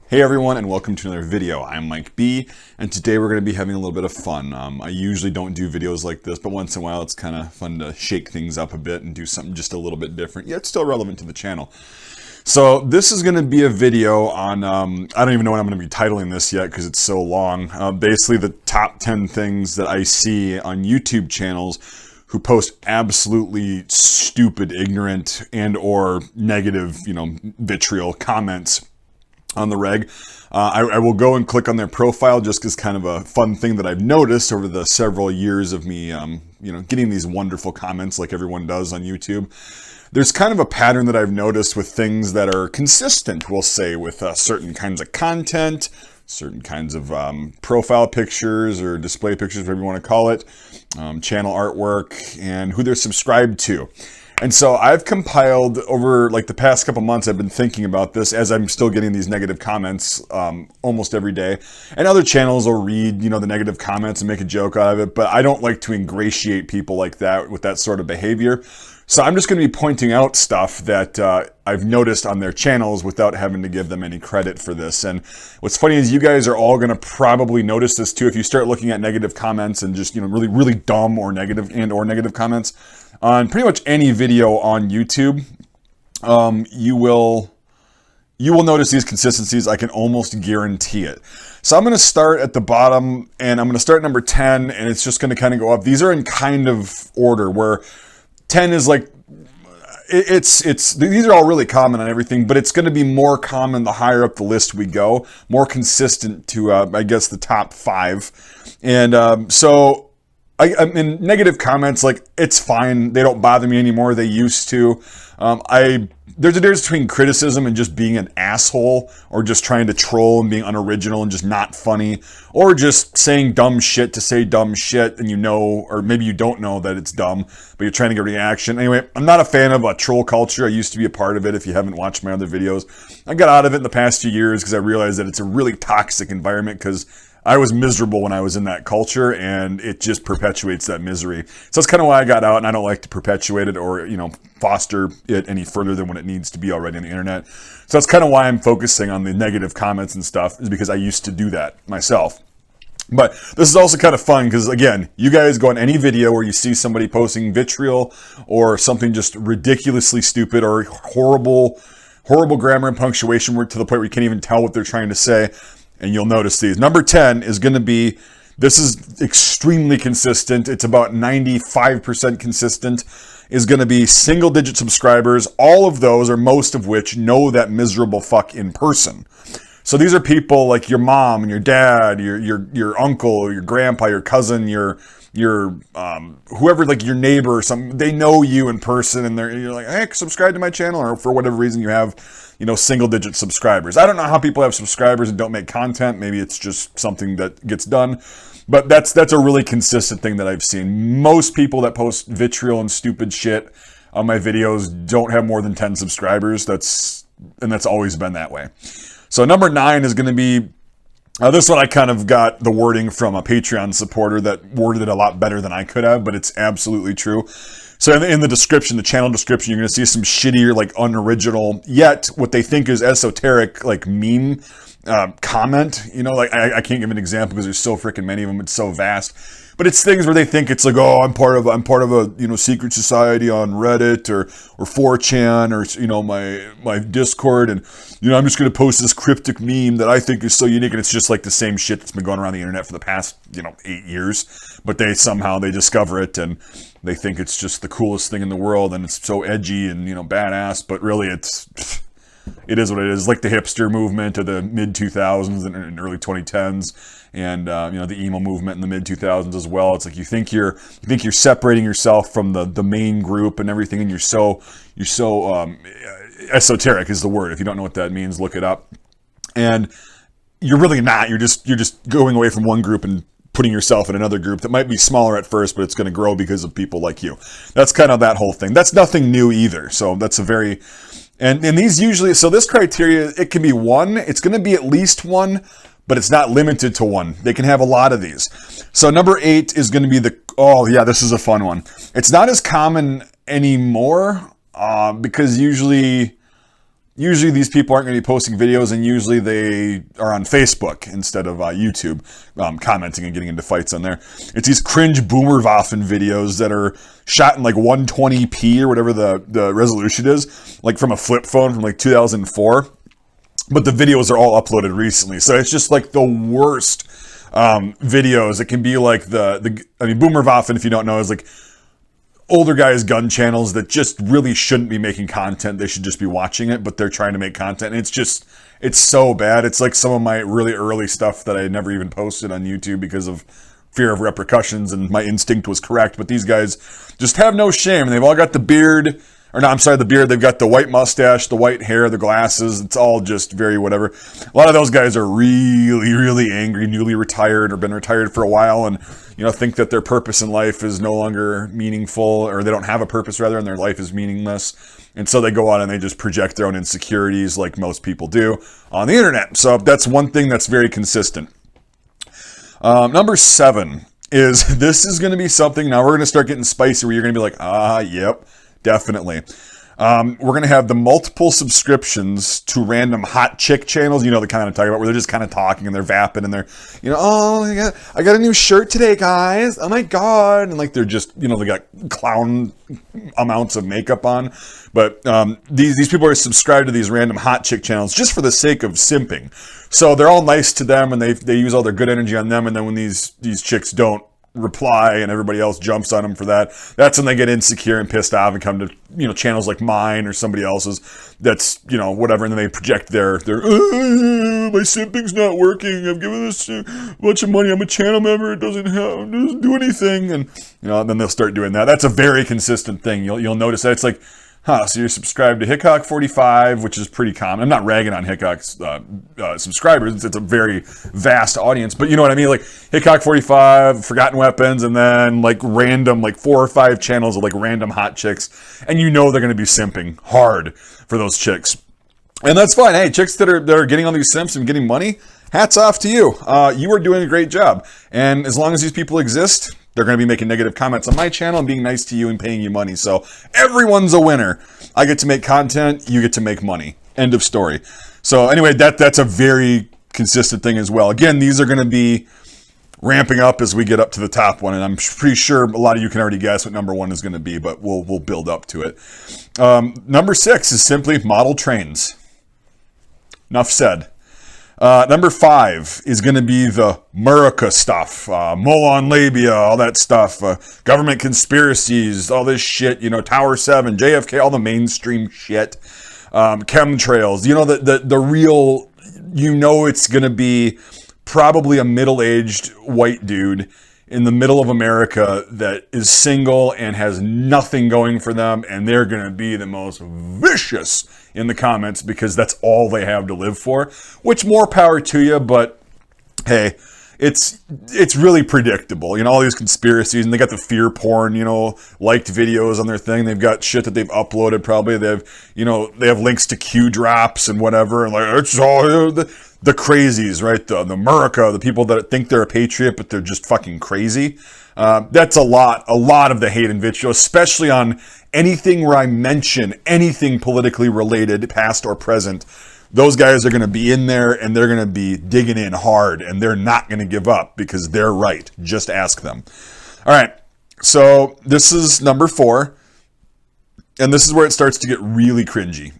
Hey everyone, and welcome to another video. I'm Mike B, and today we're going to be having a little bit of fun. I usually don't do videos like this, but once in a while it's kind of fun to shake things up a bit and do something just a little bit different, yet still relevant to the channel. So this is going to be a video on, I don't even know what I'm going to be titling this yet because it's so long. Basically the top 10 things that I see on YouTube channels who post absolutely stupid, ignorant, and or negative, vitriol comments on the reg. I will go and click on their profile just as kind of a fun thing that I've noticed over the several years of me, getting these wonderful comments like everyone does on YouTube. There's kind of a pattern that I've noticed with things that are consistent, we'll say, with certain kinds of content, certain kinds of profile pictures or display pictures, whatever you want to call it, channel artwork, and who they're subscribed to. And so I've compiled over like the past couple months, I've been thinking about this as I'm still getting these negative comments almost every day. And other channels will read, the negative comments and make a joke out of it. But I don't like to ingratiate people like that with that sort of behavior. So I'm just going to be pointing out stuff that I've noticed on their channels without having to give them any credit for this. And what's funny is you guys are all going to probably notice this too. If you start looking at negative comments and just, really, really dumb or negative comments on pretty much any video on YouTube, you will notice these consistencies. I can almost guarantee it. So I'm going to start at the bottom and I'm going to start at number 10 and it's just going to kind of go up. These are in kind of order where 10 is like, these are all really common on everything, but it's going to be more common the higher up the list we go, more consistent to, I guess, the top 5. And so I mean, negative comments, like, it's fine. They don't bother me anymore. They used to. There's a difference between criticism and just being an asshole, or just trying to troll and being unoriginal and just not funny, or just saying dumb shit to say dumb shit and or maybe you don't know that it's dumb, but you're trying to get a reaction. Anyway, I'm not a fan of a troll culture. I used to be a part of it. If you haven't watched my other videos, I got out of it in the past few years because I realized that it's a really toxic environment because I was miserable when I was in that culture, and it just perpetuates that misery. So that's kind of why I got out, and I don't like to perpetuate it or, foster it any further than what it needs to be already on the internet. So that's kind of why I'm focusing on the negative comments and stuff, is because I used to do that myself. But this is also kind of fun because, again, you guys go on any video where you see somebody posting vitriol or something just ridiculously stupid or horrible grammar and punctuation to the point where you can't even tell what they're trying to say. And you'll notice these. Number 10 is going to be, this is extremely consistent. It's about 95% consistent, is going to be single digit subscribers. All of those, or most of which, know that miserable fuck in person. So these are people like your mom and your dad, your uncle, or your grandpa, your cousin, your whoever, like your neighbor or something. They know you in person, and you're like, hey, subscribe to my channel, or for whatever reason you have, single digit subscribers. I don't know how people have subscribers and don't make content. Maybe it's just something that gets done, but that's a really consistent thing that I've seen. Most people that post vitriol and stupid shit on my videos don't have more than 10 subscribers. That's always been that way. So number 9 is going to be, this one I kind of got the wording from a Patreon supporter that worded it a lot better than I could have, but it's absolutely true. So in the description, the channel description, you're going to see some shittier, like unoriginal, yet what they think is esoteric, like meme comment. Like I can't give an example because there's so freaking many of them. It's so vast. But it's things where they think it's like, oh, I'm part of a secret society on Reddit or 4chan or my Discord, and I'm just going to post this cryptic meme that I think is so unique, and it's just like the same shit that's been going around the internet for the past 8 years. But they discover it and they think it's just the coolest thing in the world, and it's so edgy and badass. But really, it is what it is. Like the hipster movement of the mid 2000s and early 2010s. And the emo movement in the mid 2000s as well. It's like you think you're separating yourself from the main group and everything, and you're so esoteric is the word. If you don't know what that means, look it up. And you're really not. You're just going away from one group and putting yourself in another group that might be smaller at first, but it's going to grow because of people like you. That's kind of that whole thing. That's nothing new either. So that's a very and these usually, so this criteria, it can be one. It's going to be at least one, but it's not limited to one. They can have a lot of these. So number 8 is going to be this is a fun one. It's not as common anymore because usually usually these people aren't going to be posting videos, and usually they are on Facebook instead of YouTube, commenting and getting into fights on there. It's these cringe Boomerwaffen videos that are shot in like 120p or whatever the resolution is, like from a flip phone from like 2004. But the videos are all uploaded recently. So it's just like the worst videos. It can be like Boomerwaffen, if you don't know, is like older guys' gun channels that just really shouldn't be making content. They should just be watching it, but they're trying to make content. And it's so bad. It's like some of my really early stuff that I never even posted on YouTube because of fear of repercussions, and my instinct was correct. But these guys just have no shame, and they've all got the beard. Or no, I'm sorry, the beard. They've got the white mustache, the white hair, the glasses. It's all just very whatever. A lot of those guys are really, really angry, newly retired or been retired for a while, and think that their purpose in life is no longer meaningful, or they don't have a purpose rather, and their life is meaningless. And so they go out and they just project their own insecurities, like most people do on the internet. So that's one thing that's very consistent. Number 7 is this is going to be something. Now we're going to start getting spicy, where you're going to be like, yep. Definitely. We're going to have the multiple subscriptions to random hot chick channels, the kind of talking about, where they're just kind of talking and they're vapping and they're, oh, I got a new shirt today, guys. Oh my God. And like, they're just, they got clown amounts of makeup on. But these people are subscribed to these random hot chick channels just for the sake of simping. So they're all nice to them, and they use all their good energy on them. And then when these chicks don't reply and everybody else jumps on them for that's when they get insecure and pissed off and come to channels like mine or somebody else's that's whatever, and then they project their my simping's not working, I've given this a bunch of money, I'm a channel member, it doesn't do anything, and then they'll start doing that. That's a very consistent thing. You'll notice that it's like, so you're subscribed to Hickok45, which is pretty common. I'm not ragging on Hickok's subscribers. It's a very vast audience. But you know what I mean? Like Hickok45, Forgotten Weapons, and then like random, like 4 or 5 channels of like random hot chicks. And they're going to be simping hard for those chicks. And that's fine. Hey, chicks that are getting on these simps and getting money, hats off to you. You are doing a great job. And as long as these people exist, they're going to be making negative comments on my channel and being nice to you and paying you money. So everyone's a winner. I get to make content. You get to make money. End of story. So anyway, that's a very consistent thing as well. Again, these are going to be ramping up as we get up to the top one. And I'm pretty sure a lot of you can already guess what number 1 is going to be, but we'll build up to it. Number 6 is simply model trains. Enough said. Number 5 is going to be the Murica stuff, Molon Labia, all that stuff, government conspiracies, all this shit, Tower 7, JFK, all the mainstream shit, chemtrails, the real, it's going to be probably a middle-aged white dude in the middle of America that is single and has nothing going for them, and they're going to be the most vicious in the comments because that's all they have to live for, which more power to you, but hey, it's really predictable. All these conspiracies, and they got the fear porn, liked videos on their thing. They've got shit that they've uploaded probably. They have, they have links to Q drops and whatever, and like, it's all the crazies, right? The Murica, the people that think they're a patriot, but they're just fucking crazy. That's a lot of the hate and vitriol, especially on anything where I mention anything politically related, past or present. Those guys are going to be in there and they're going to be digging in hard, and they're not going to give up because they're right. Just ask them. All right. So this is number 4. And this is where it starts to get really cringy.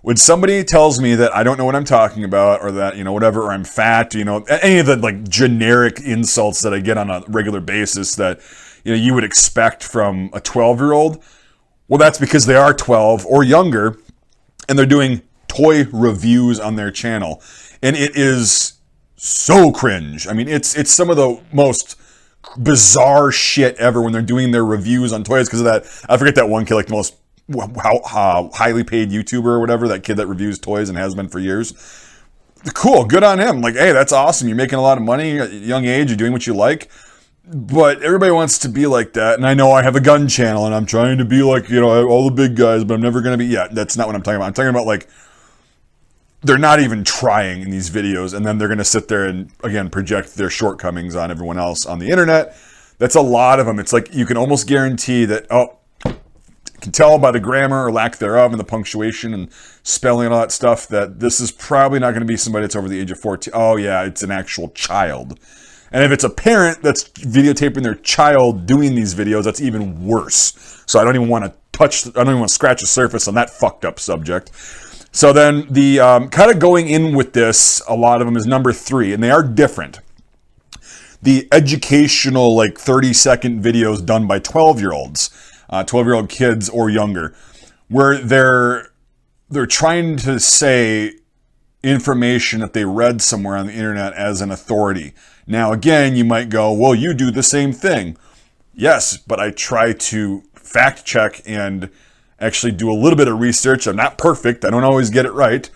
When somebody tells me that I don't know what I'm talking about, or that, whatever, or I'm fat, any of the like generic insults that I get on a regular basis that, you would expect from a 12-year-old. Well, that's because they are 12 or younger and they're doing toy reviews on their channel. And it is so cringe. I mean, it's some of the most bizarre shit ever when they're doing their reviews on toys because of that. I forget that one kid, like the most highly paid YouTuber or whatever, that kid that reviews toys and has been for years. Cool, good on him. Like, hey, that's awesome. You're making a lot of money at a young age. You're doing what you like. But everybody wants to be like that. And I know I have a gun channel and I'm trying to be like, all the big guys, but I'm never going to be. Yeah, that's not what I'm talking about. I'm talking about like, they're not even trying in these videos. And then they're going to sit there and, again, project their shortcomings on everyone else on the internet. That's a lot of them. It's like you can almost guarantee that, You can tell by the grammar or lack thereof and the punctuation and spelling and all that stuff that this is probably not going to be somebody that's over the age of 14. Oh yeah, it's an actual child. And if it's a parent that's videotaping their child doing these videos, that's even worse. So I don't even want to scratch the surface on that fucked up subject. So then the kind of going in with this, a lot of them is number 3, and they are different. The educational, like 30-second videos done by 12-year-olds, 12-year-old kids or younger, where they're trying to say information that they read somewhere on the internet as an authority. Now, again, you might go, well, you do the same thing. Yes, but I try to fact check and actually do a little bit of research. I'm not perfect. I don't always get it right.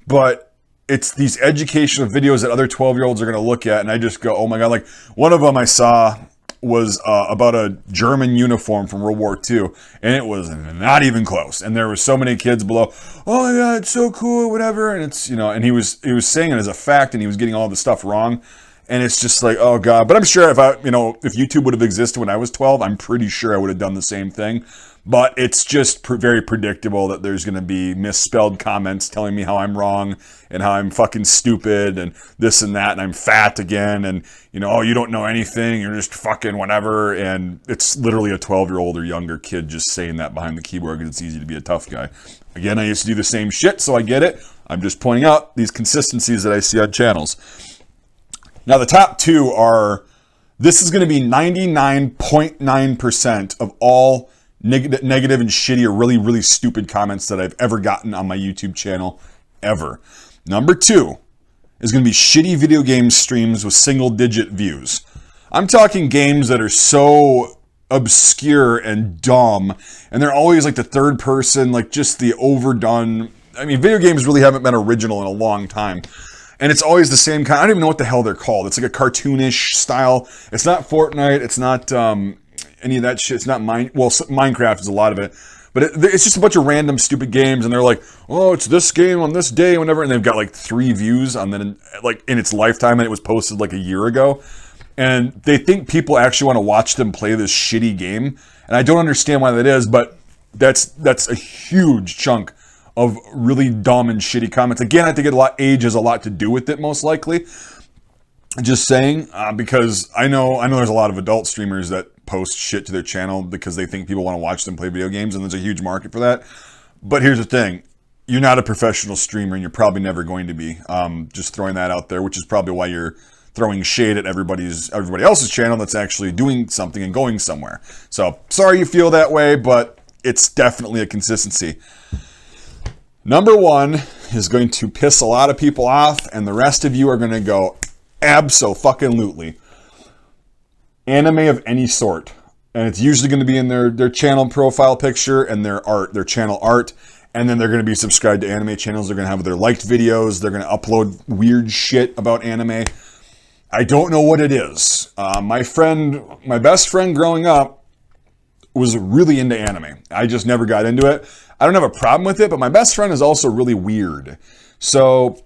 But it's these educational videos that other 12-year-olds are going to look at. And I just go, oh my God. Like one of them I saw was about a German uniform from World War II. And it was not even close. And there were so many kids below, oh my God, it's so cool, whatever. And it's, you know, and he was saying it as a fact and he was getting all the stuff wrong. And it's just like, oh God. But I'm sure if YouTube would have existed when I was 12, I'm pretty sure I would have done the same thing. But it's just very predictable that there's going to be misspelled comments telling me how I'm wrong and how I'm fucking stupid and this and that and I'm fat again and, you know, oh, you don't know anything, you're just fucking whatever. And it's literally a 12-year-old or younger kid just saying that behind the keyboard because it's easy to be a tough guy. Again, I used to do the same shit, so I get it. I'm just pointing out these consistencies that I see on channels. Now, the top 2 are, this is going to be 99.9% of all negative and shitty or really, really stupid comments that I've ever gotten on my YouTube channel, ever. Number 2 is going to be shitty video game streams with single-digit views. I'm talking games that are so obscure and dumb, and they're always like the third person, like just the overdone. I mean, video games really haven't been original in a long time. And it's always the same kind. I don't even know what the hell they're called. It's like a cartoonish style. It's not Fortnite. It's not any of that shit. It's not Minecraft is a lot of it. But it's just a bunch of random stupid games. And they're like, oh, it's this game on this day, whatever. And they've got like 3 views on then like in its lifetime. And it was posted like a year ago. And they think people actually want to watch them play this shitty game. And I don't understand why that is. But that's a huge chunk of really dumb and shitty comments. Again, I think age has a lot to do with it, most likely. Just saying, because I know there's a lot of adult streamers that post shit to their channel because they think people want to watch them play video games, and there's a huge market for that. But here's the thing. You're not a professional streamer, and you're probably never going to be. Just throwing that out there, which is probably why you're throwing shade at everybody else's channel that's actually doing something and going somewhere. So, sorry you feel that way, but it's definitely a consistency. Number 1 is going to piss a lot of people off, and the rest of you are going to go abso-fucking-lutely. Anime of any sort. And it's usually going to be in their channel profile picture and their channel art. And then they're going to be subscribed to anime channels. They're going to have their liked videos. They're going to upload weird shit about anime. I don't know what it is. My best friend growing up was really into anime. I just never got into it. I don't have a problem with it, but my best friend is also really weird. So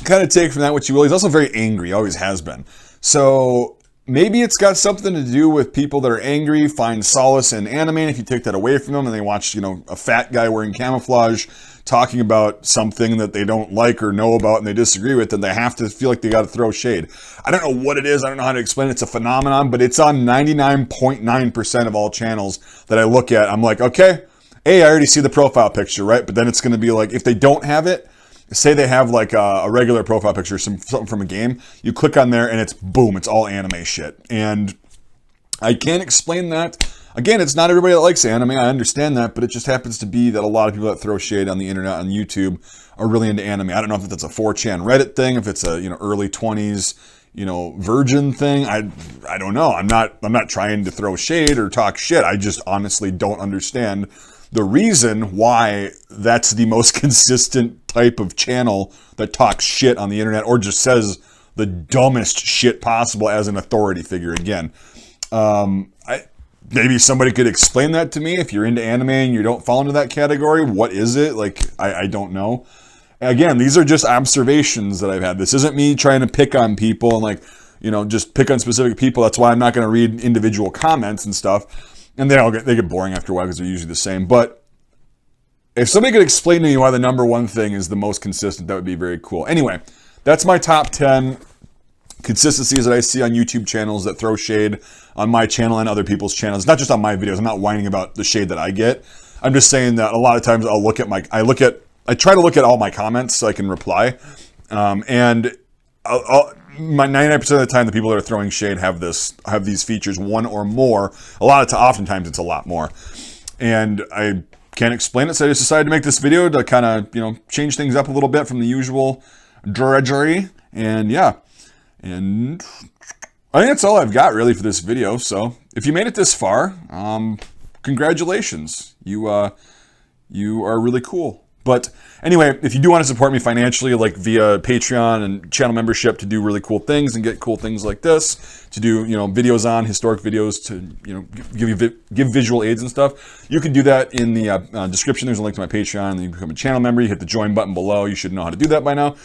kind of take from that what you will. He's also very angry, always has been. So maybe it's got something to do with people that are angry, find solace in anime. And if you take that away from them and they watch, a fat guy wearing camouflage talking about something that they don't like or know about and they disagree with, then they have to feel like they got to throw shade. I don't know what it is. I don't know how to explain it. It's a phenomenon, but it's on 99.9% of all channels that I look at. I'm like, okay, I already see the profile picture, right? But then it's going to be like, if they don't have it, say they have like a regular profile picture, something from a game, you click on there and it's boom, it's all anime shit. And I can't explain that. Again, it's not everybody that likes anime, I understand that, but it just happens to be that a lot of people that throw shade on the internet, on YouTube, are really into anime. I don't know if that's a 4chan Reddit thing, if it's a early 20s, virgin thing. I don't know. I'm not trying to throw shade or talk shit. I just honestly don't understand the reason why that's the most consistent type of channel that talks shit on the internet or just says the dumbest shit possible as an authority figure. Again, maybe somebody could explain that to me. If you're into anime and you don't fall into that category, what is it? Like, I don't know. Again, these are just observations that I've had. This isn't me trying to pick on people and just pick on specific people. That's why I'm not going to read individual comments and stuff. And they get boring after a while because they're usually the same. But if somebody could explain to me why the number one thing is the most consistent, that would be very cool. Anyway, that's my top 10 consistencies that I see on YouTube channels that throw shade on my channel and other people's channels. Not just on my videos. I'm not whining about the shade that I get. I'm just saying that a lot of times I'll look at I try to look at all my comments so I can reply. And my 99% of the time, the people that are throwing shade have these features, one or more. Oftentimes it's a lot more. And I can't explain it, so I just decided to make this video to kind of, change things up a little bit from the usual drudgery. And yeah. And I think that's all I've got really for this video. So if you made it this far, congratulations. You are really cool. But anyway, if you do want to support me financially, like via Patreon and channel membership to do really cool things and get cool things like this, to do, videos on historic videos, to, give visual aids and stuff, you can do that in the description. There's a link to my Patreon, and you become a channel member. You hit the join button below. You should know how to do that by now.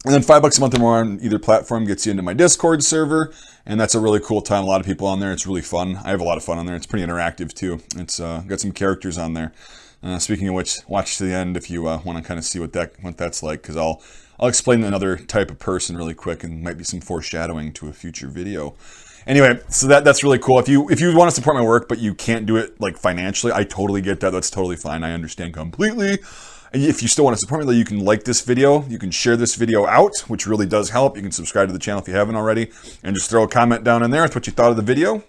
And then $5 a month or more on either platform gets you into my Discord server, and that's a really cool time. A lot of people on there. It's really fun. I have a lot of fun on there. It's pretty interactive too. It's got some characters on there. Speaking of which, watch to the end if you want to kind of see what that's like, because I'll explain another type of person really quick, and might be some foreshadowing to a future video. Anyway, so that's really cool. If you want to support my work but you can't do it like financially, I totally get that. That's totally fine. I understand completely. If you still want to support me, you can like this video, you can share this video out, which really does help. You can subscribe to the channel if you haven't already, and just throw a comment down in there with what you thought of the video.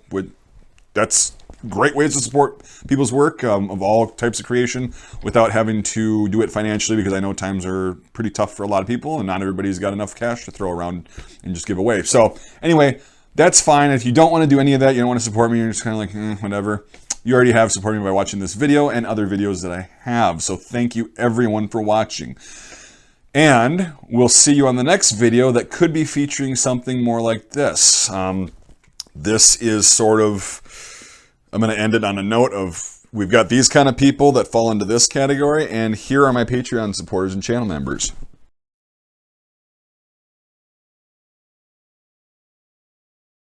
That's great ways to support people's work of all types of creation without having to do it financially, because I know times are pretty tough for a lot of people and not everybody's got enough cash to throw around and just give away. So anyway, that's fine. If you don't want to do any of that, you don't want to support me, you're just kind of like, whatever. You already have supported me by watching this video and other videos that I have. So thank you everyone for watching. And we'll see you on the next video that could be featuring something more like this. This is sort of, I'm going to end it on a note of, we've got these kind of people that fall into this category, and here are my Patreon supporters and channel members.